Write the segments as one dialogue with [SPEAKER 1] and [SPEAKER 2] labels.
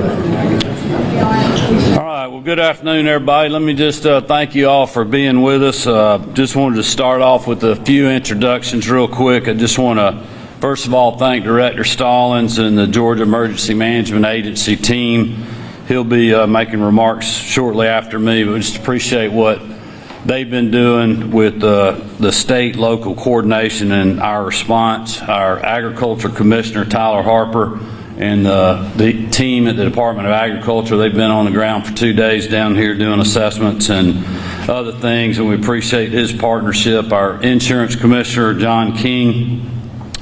[SPEAKER 1] All right, well, good afternoon, everybody. Let me just thank you all for being with us. Just wanted to start off with a few introductions real quick. I just want to, first of all, thank Director Stallings and the Georgia Emergency Management Agency team. He'll be making remarks shortly after me, but we just appreciate what they've been doing with the state local coordination and our response. Our Agriculture Commissioner Tyler Harper and the team at the Department of Agriculture, they've been on the ground for 2 days down here doing assessments and other things, and we appreciate his partnership. Our Insurance Commissioner John King,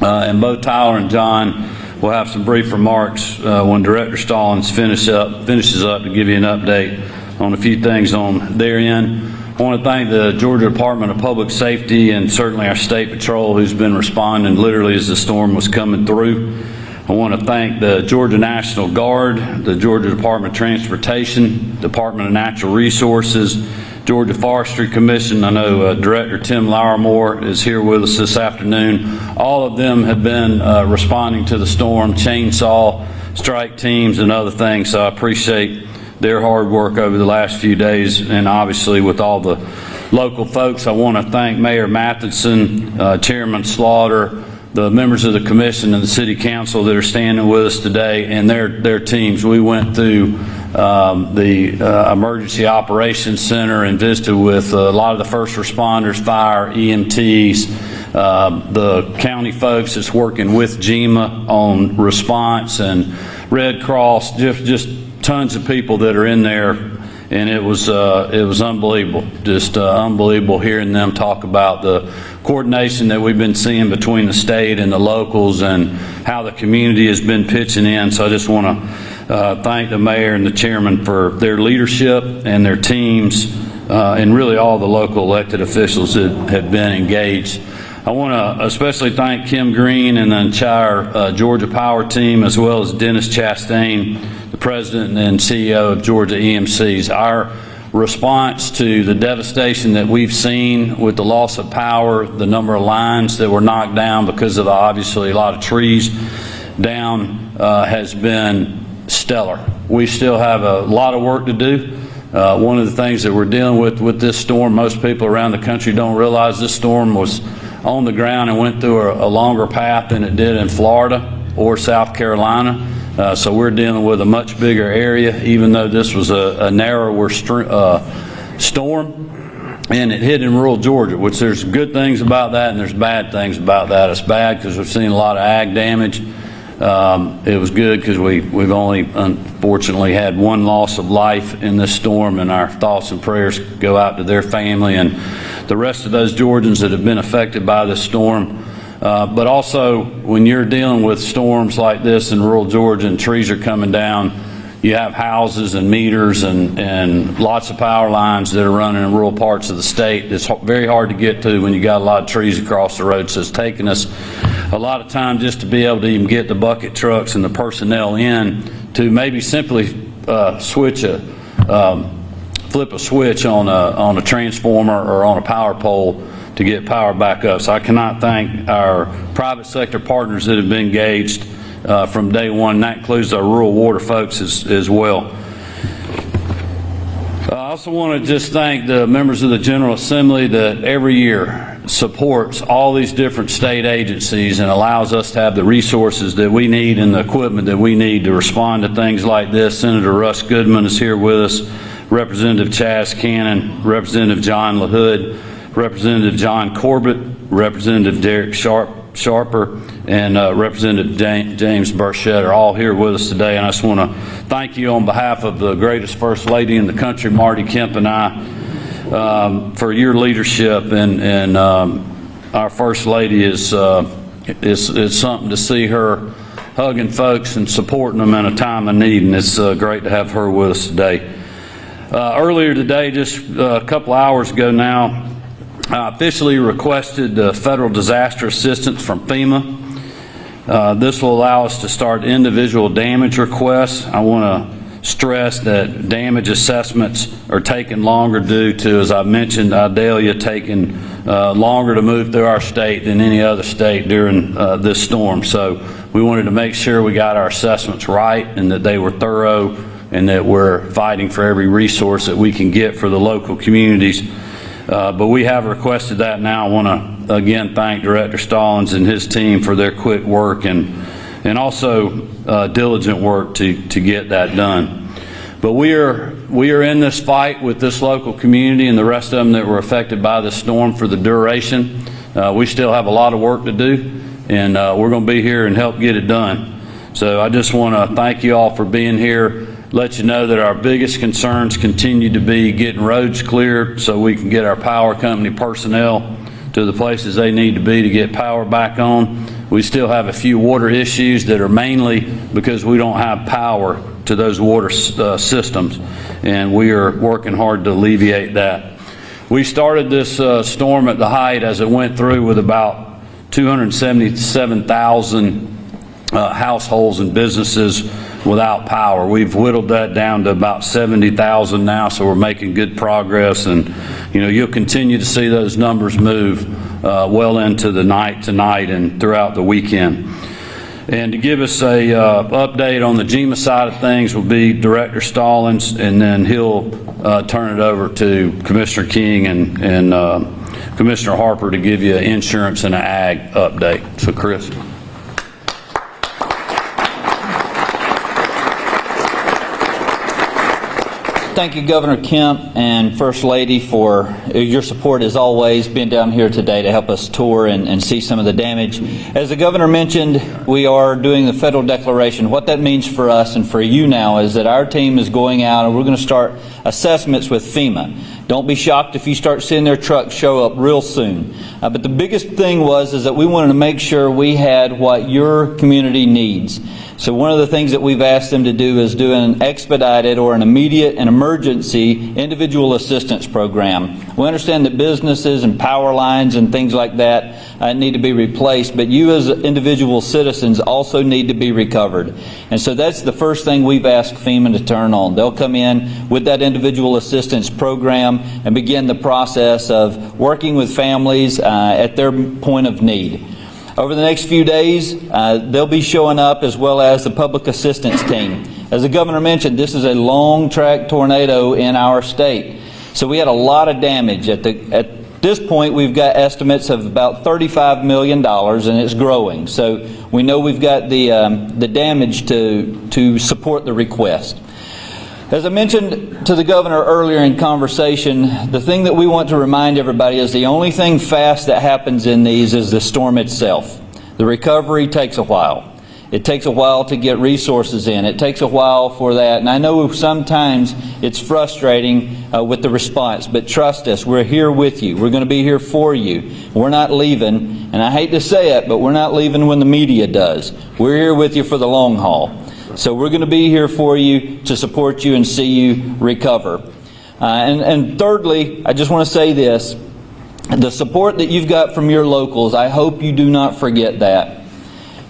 [SPEAKER 1] and both Tyler and John will have some brief remarks when Director Stallings finishes up to give you an update on a few things on their end. I want to thank the Georgia Department of Public Safety and certainly our State Patrol, who's been responding literally as the storm was coming through. I want to thank the Georgia National Guard, the Georgia Department of Transportation, Department of Natural Resources, Georgia Forestry Commission. I know Director Tim Lauermore is here with us this afternoon. All of them have been responding to the storm, chainsaw strike teams and other things, so I appreciate their hard work over the last few days, and obviously with all the local folks. I want to thank Mayor Matheson, Chairman Slaughter, the members of the commission and the city council that are standing with us today, and their teams. We went through the emergency operations center and visited with a lot of the first responders, fire, EMTs, the county folks that's working with GEMA on response, and Red Cross, just tons of people that are in there, and it was unbelievable, just unbelievable hearing them talk about the coordination that we've been seeing between the state and the locals and how the community has been pitching in. So I just want to thank the mayor and the chairman for their leadership and their teams, and really all the local elected officials that have been engaged. I want to especially thank Kim Green and the entire Georgia Power team, as well as Dennis Chastain, the president and CEO of Georgia EMCs. Our response to the devastation that we've seen with the loss of power, the number of lines that were knocked down because of obviously a lot of trees down, has been stellar. We still have a lot of work to do. One of the things that we're dealing with this storm, most people around the country don't realize this storm was on the ground and went through a longer path than it did in Florida or South Carolina. So we're dealing with a much bigger area, even though this was a narrower storm, and it hit in rural Georgia, which there's good things about that and there's bad things about that. It's bad because we've seen a lot of ag damage. It was good because we've only unfortunately had one loss of life in this storm, and our thoughts and prayers go out to their family and the rest of those Georgians that have been affected by this storm. But also, when you're dealing with storms like this in rural Georgia and trees are coming down, you have houses and meters and lots of power lines that are running in rural parts of the state. It's very hard to get to when you got a lot of trees across the road. So it's taken us a lot of time just to be able to even get the bucket trucks and the personnel in to maybe simply flip a switch on a transformer or on a power pole to get power back up. So I cannot thank our private sector partners that have been engaged from day one. And that includes our rural water folks as well. I also want to just thank the members of the General Assembly that every year supports all these different state agencies and allows us to have the resources that we need and the equipment that we need to respond to things like this. Senator Russ Goodman is here with us, Representative Chaz Cannon, Representative John LaHood, Representative John Corbett, Representative Derek Sharper, and Representative James Burchett are all here with us today. And I just want to thank you on behalf of the greatest First Lady in the country, Marty Kemp, and I, for your leadership. And our First Lady is something to see her hugging folks and supporting them in a time of need, and it's great to have her with us today. Earlier today, just a couple hours ago now, I officially requested federal disaster assistance from FEMA. This will allow us to start individual damage requests. I want to stress that damage assessments are taking longer due to, as I mentioned, Idalia taking longer to move through our state than any other state during this storm. So we wanted to make sure we got our assessments right and that they were thorough and that we're fighting for every resource that we can get for the local communities. But we have requested that now. I want to again thank Director Stallings and his team for their quick work and also diligent work to get that done. But we are in this fight with this local community and the rest of them that were affected by the storm for the duration. We still have a lot of work to do, and we're going to be here and help get it done. So I just want to thank you all for being here. Let you know that our biggest concerns continue to be getting roads cleared so we can get our power company personnel to the places they need to be to get power back on. We still have a few water issues that are mainly because we don't have power to those water systems, and we are working hard to alleviate that. We started this storm at the height as it went through with about 277,000 households and businesses without power. We've whittled that down to about 70,000 now, so we're making good progress, and you'll continue to see those numbers move well into the night tonight and throughout the weekend. And to give us a update on the GEMA side of things will be Director Stallings, and then he'll turn it over to Commissioner King and Commissioner Harper to give you an insurance and an ag update. So Chris.
[SPEAKER 2] Thank you, Governor Kemp and First Lady, for your support as always, being down here today to help us tour and see some of the damage. As the Governor mentioned, we are doing the federal declaration. What that means for us and for you now is that our team is going out and we're going to start assessments with FEMA. Don't be shocked if you start seeing their trucks show up real soon. But the biggest thing is that we wanted to make sure we had what your community needs. So one of the things that we've asked them to do is do an expedited or an immediate and emergency individual assistance program. We understand that businesses and power lines and things like that need to be replaced, but you as individual citizens also need to be recovered. And so that's the first thing we've asked FEMA to turn on. They'll come in with that individual assistance program and begin the process of working with families at their point of need. Over the next few days, they'll be showing up, as well as the public assistance team. As the Governor mentioned, this is a long-track tornado in our state. So we had a lot of damage. At this point, we've got estimates of about $35 million, and it's growing. So we know we've got the damage to support the request. As I mentioned to the Governor earlier in conversation, the thing that we want to remind everybody is the only thing fast that happens in these is the storm itself. The recovery takes a while. It takes a while to get resources in. It takes a while for that. And I know sometimes it's frustrating with the response, but trust us, we're here with you. We're going to be here for you. We're not leaving, and I hate to say it, but we're not leaving when the media does. We're here with you for the long haul. So we're going to be here for you to support you and see you recover. And thirdly, I just want to say this. The support that you've got from your locals, I hope you do not forget that.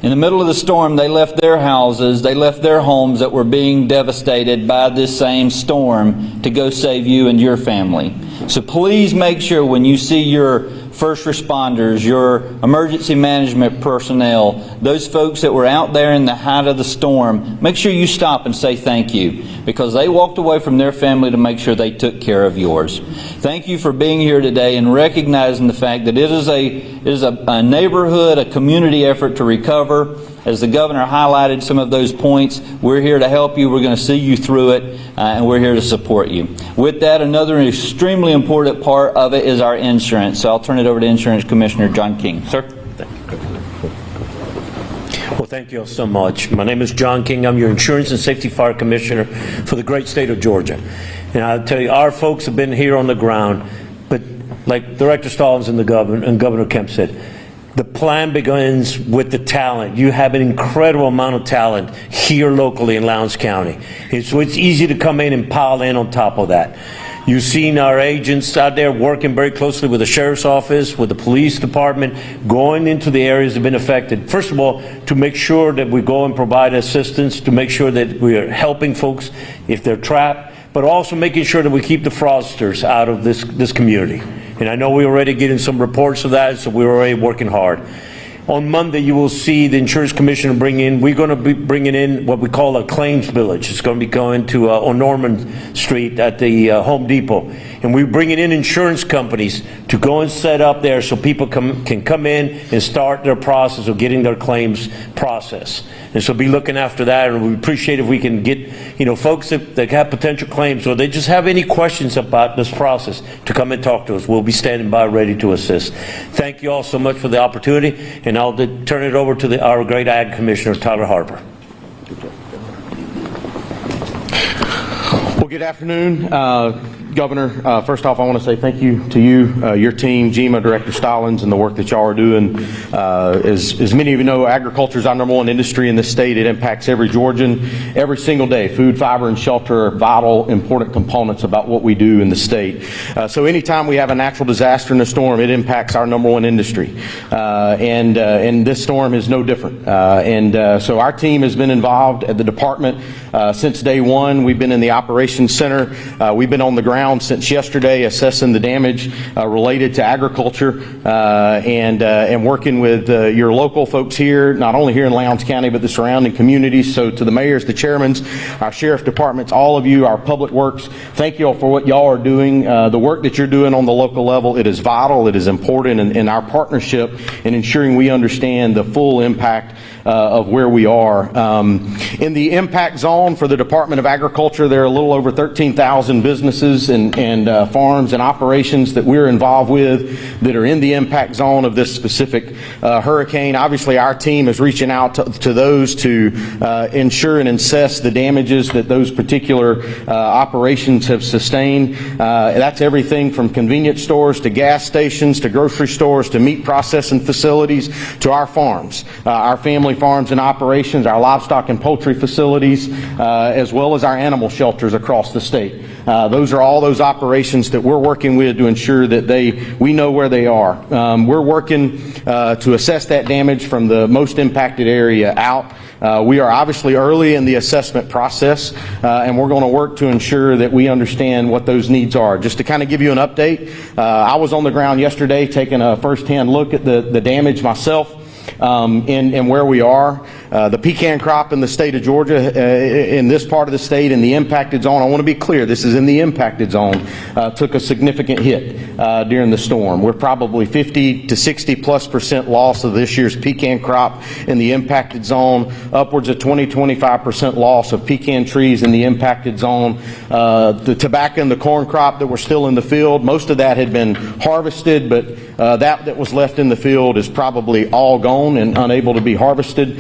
[SPEAKER 2] In the middle of the storm, they left their houses, they left their homes that were being devastated by this same storm to go save you and your family. So please make sure when you see your first responders, your emergency management personnel, those folks that were out there in the height of the storm, make sure you stop and say thank you, because they walked away from their family to make sure they took care of yours. Thank you for being here today and recognizing the fact that it is a neighborhood, a community effort to recover. As the Governor highlighted some of those points, we're here to help you. We're going to see you through it, and we're here to support you. With that, another extremely important part of it is our insurance. So I'll turn it over to Insurance Commissioner John King. Sir.
[SPEAKER 3] Well, thank you all so much. My name is John King. I'm your Insurance and Safety Fire Commissioner for the great state of Georgia. And I'll tell you, our folks have been here on the ground, but like Director Stallings and Governor Kemp said, the plan begins with the talent. You have an incredible amount of talent here locally in Lowndes County. And so it's easy to come in and pile in on top of that. You've seen our agents out there working very closely with the Sheriff's Office, with the Police Department, going into the areas that have been affected. First of all, to make sure that we go and provide assistance, to make sure that we are helping folks if they're trapped, but also making sure that we keep the fraudsters out of this community. And I know we're already getting some reports of that, so we're already working hard. On Monday, you will see the insurance commissioner we're going to be bringing in what we call a claims village. It's going to be going to on Norman Street at the Home Depot. And we're bringing in insurance companies to go and set up there so people can come in and start their process of getting their claims processed. And so be looking after that, and we appreciate if we can get, folks that have potential claims or they just have any questions about this process to come and talk to us. We'll be standing by ready to assist. Thank you all so much for the opportunity, and I'll turn it over to our great Ag Commissioner, Tyler Harper.
[SPEAKER 4] Well, good afternoon. Governor, first off, I want to say thank you to you, your team, GEMA, Director Stallings, and the work that y'all are doing. As many of you know, agriculture is our #1 industry in this state. It impacts every Georgian every single day. Food, fiber, and shelter are vital, important components about what we do in the state. So anytime we have a natural disaster in a storm, it impacts our #1 industry. And this storm is no different. So our team has been involved at the department since day one. We've been in the operations center. We've been on the ground since yesterday assessing the damage related to agriculture and working with your local folks here, not only here in Lowndes County, but the surrounding communities. So to the mayors, the chairmans, our sheriff departments, all of you, our public works, thank you all for what y'all are doing. The work that you're doing on the local level, it is vital, it is important in our partnership in ensuring we understand the full impact of where we are. In the impact zone for the Department of Agriculture, there are a little over 13,000 businesses and farms and operations that we're involved with that are in the impact zone of this specific hurricane. Obviously, our team is reaching out to those to ensure and assess the damages that those particular operations have sustained. That's everything from convenience stores to gas stations to grocery stores to meat processing facilities to our farms, our family farms and operations, our livestock and poultry facilities, as well as our animal shelters across the state. Those are all those operations that we're working with to ensure that we know where they are. We're working to assess that damage from the most impacted area out. We are obviously early in the assessment process, and we're going to work to ensure that we understand what those needs are. Just to kind of give you an update, I was on the ground yesterday taking a first-hand look at the damage myself. And where we are. The pecan crop in the state of Georgia, in this part of the state, in the impacted zone, I want to be clear, this is in the impacted zone, took a significant hit during the storm. We're probably 50 to 60+% loss of this year's pecan crop in the impacted zone, upwards of 20-25% loss of pecan trees in the impacted zone. The tobacco and the corn crop that were still in the field, most of that had been harvested, but that was left in the field is probably all gone and unable to be harvested.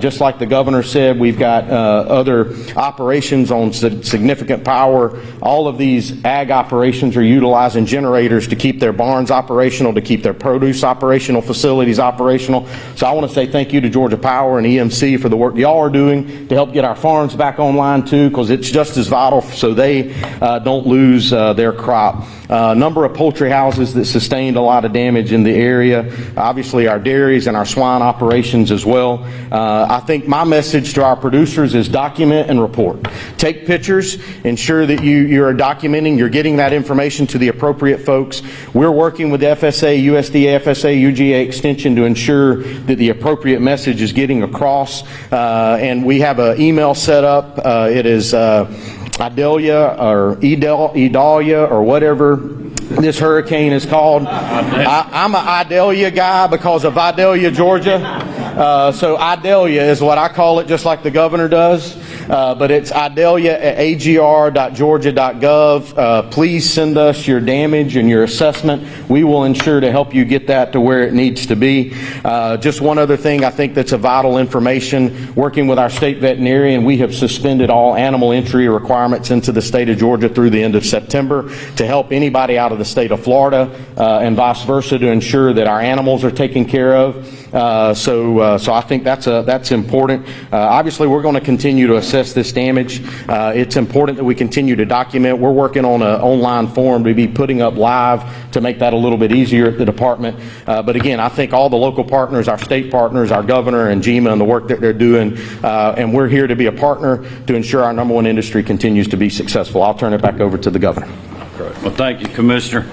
[SPEAKER 4] Just like the governor said, we've got other operations on significant power. All of these ag operations are utilizing generators to keep their barns operational, to keep their produce operational, facilities operational. So I want to say thank you to Georgia Power and EMC for the work y'all are doing to help get our farms back online too, because it's just as vital so they don't lose their crop. Number of poultry houses that sustained a lot of damage in the area. Obviously our dairies and our swine operations as well. I think my message to our producers is document and report. Take pictures, ensure that you're documenting, you're getting that information to the appropriate folks. We're working with FSA, USDA, FSA, UGA Extension to ensure that the appropriate message is getting across. And we have an email set up. It is Idalia or Idalia or whatever this hurricane is called. I'm an Idalia guy because of Idalia, Georgia. So Idalia is what I call it, just like the governor does. But it's idalia@agr.georgia.gov. Please send us your damage and your assessment. We will ensure to help you get that to where it needs to be. Just one other thing I think that's a vital information. Working with our state veterinarian, we have suspended all animal entry requirements into the state of Georgia through the end of September to help anybody out of the state of Florida and vice versa to ensure that our animals are taken care of. So I think that's important. Obviously, we're going to continue to assess this damage. It's important that we continue to document. We're working on an online form to be putting up live to make that a little bit easier at the department. But again, I think all the local partners, our state partners, our governor and GEMA and the work that they're doing, and we're here to be a partner to ensure our #1 industry continues to be successful. I'll turn it back over to the governor.
[SPEAKER 1] Great. Well, thank you, Commissioner.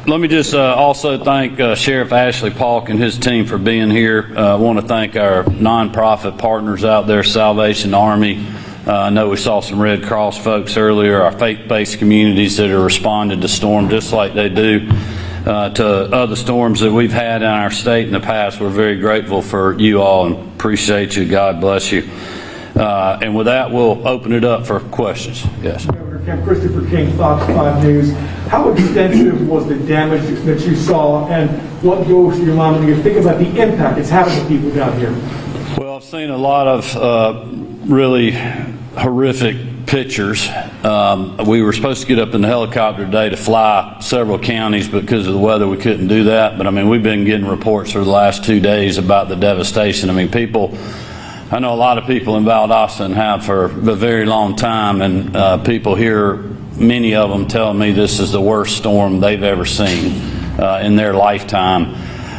[SPEAKER 1] Let me just also thank Sheriff Ashley Paulk and his team for being here. I want to thank our nonprofit partners out there, Salvation Army. I know we saw some Red Cross folks earlier, our faith-based communities that are responding to storm just like they do to other storms that we've had in our state in the past. We're very grateful for you all and appreciate you. God bless you. And with that, we'll open it up for questions. Yes.
[SPEAKER 5] Governor Kemp, Christopher King, Fox 5 News. How extensive was the damage that you saw, and what goes through your mind when you think about the impact it's having on people down here?
[SPEAKER 1] Well, I've seen a lot of really horrific pictures. We were supposed to get up in the helicopter today to fly several counties, but because of the weather we couldn't do that. But I mean, we've been getting reports for the last 2 days about the devastation. I mean, I know a lot of people in Valdosta and have for a very long time, and people here, many of them tell me this is the worst storm they've ever seen in their lifetime.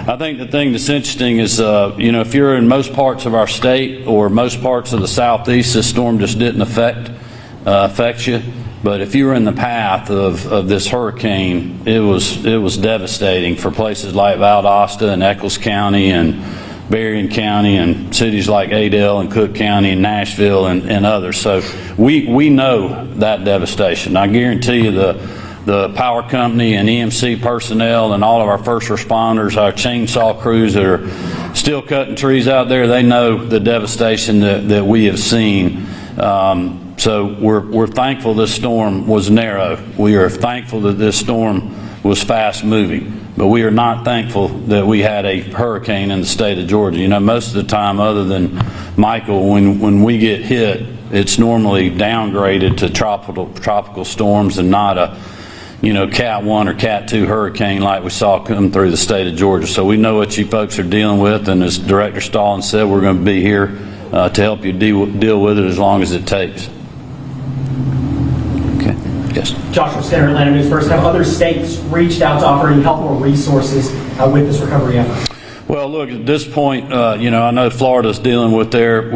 [SPEAKER 1] I think the thing that's interesting is, if you're in most parts of our state or most parts of the southeast, this storm just didn't affect you. But if you were in the path of this hurricane, it was devastating for places like Valdosta and Eccles County and Berrien County and cities like Idalia and Cook County and Nashville and others. So we know that devastation. I guarantee you the power company and EMC personnel and all of our first responders, our chainsaw crews that are still cutting trees out there, they know the devastation that we have seen. So we're thankful this storm was narrow. We are thankful that this storm was fast moving. But we are not thankful that we had a hurricane in the state of Georgia. most of the time, other than Michael, when we get hit, it's normally downgraded to tropical storms and not a Cat 1 or Cat 2 hurricane like we saw come through the state of Georgia. So we know what you folks are dealing with, and as Director Stallings said, we're going to be here to help you deal with it as long as it takes. Okay. Yes.
[SPEAKER 6] Joshua Stenner, Atlanta News First. Have other states reached out to offer any help or resources with this recovery effort?
[SPEAKER 1] Well, look, at this point, I know Florida's dealing with their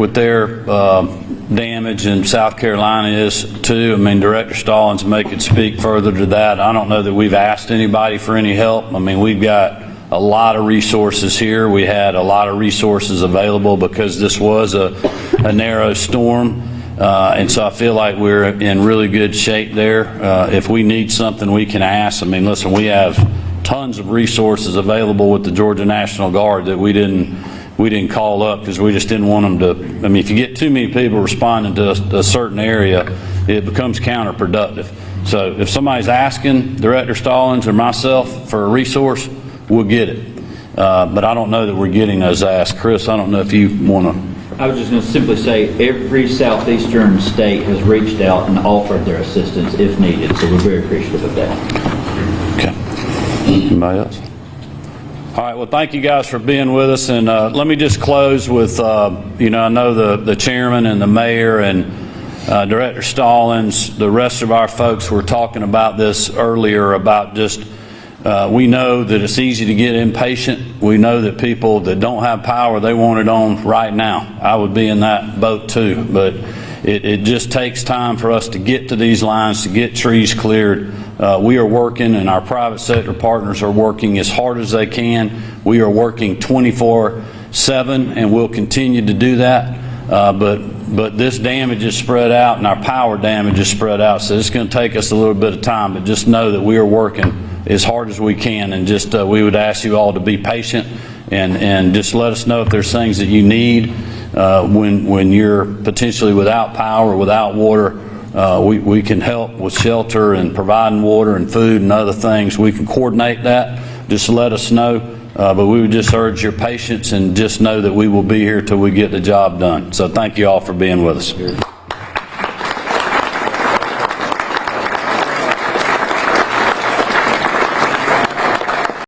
[SPEAKER 1] damage, and South Carolina is too. I mean, Director Stallings could speak further to that. I don't know that we've asked anybody for any help. I mean, we've got a lot of resources here. We had a lot of resources available because this was a narrow storm. And so I feel like we're in really good shape there. If we need something, we can ask. I mean, listen, we have tons of resources available with the Georgia National Guard that we didn't call up because we just didn't want them to. I mean, if you get too many people responding to a certain area, it becomes counterproductive. So if somebody's asking Director Stallings or myself for a resource, we'll get it. But I don't know that we're getting those asks. Chris, I don't know if you want to.
[SPEAKER 2] I was just going to simply say every southeastern state has reached out and offered their assistance if needed, so we're very appreciative of that.
[SPEAKER 1] Okay. Anybody else? All right. Well, thank you guys for being with us, and let me just close with, I know the chairman and the mayor and Director Stallings, the rest of our folks were talking about this earlier about just. We know that it's easy to get impatient. We know that people that don't have power, they want it on right now. I would be in that boat too, but it just takes time for us to get to these lines, to get trees cleared. We are working, and our private sector partners are working as hard as they can. We are working 24/7, and we'll continue to do that. But this damage is spread out, and our power damage is spread out, so it's going to take us a little bit of time, but just know that we are working as hard as we can, and just we would ask you all to be patient and just let us know if there's things that you need when you're potentially without power or without water. We can help with shelter and providing water and food and other things. We can coordinate that. Just let us know. But we would just urge your patience and just know that we will be here till we get the job done. So thank you all for being with us.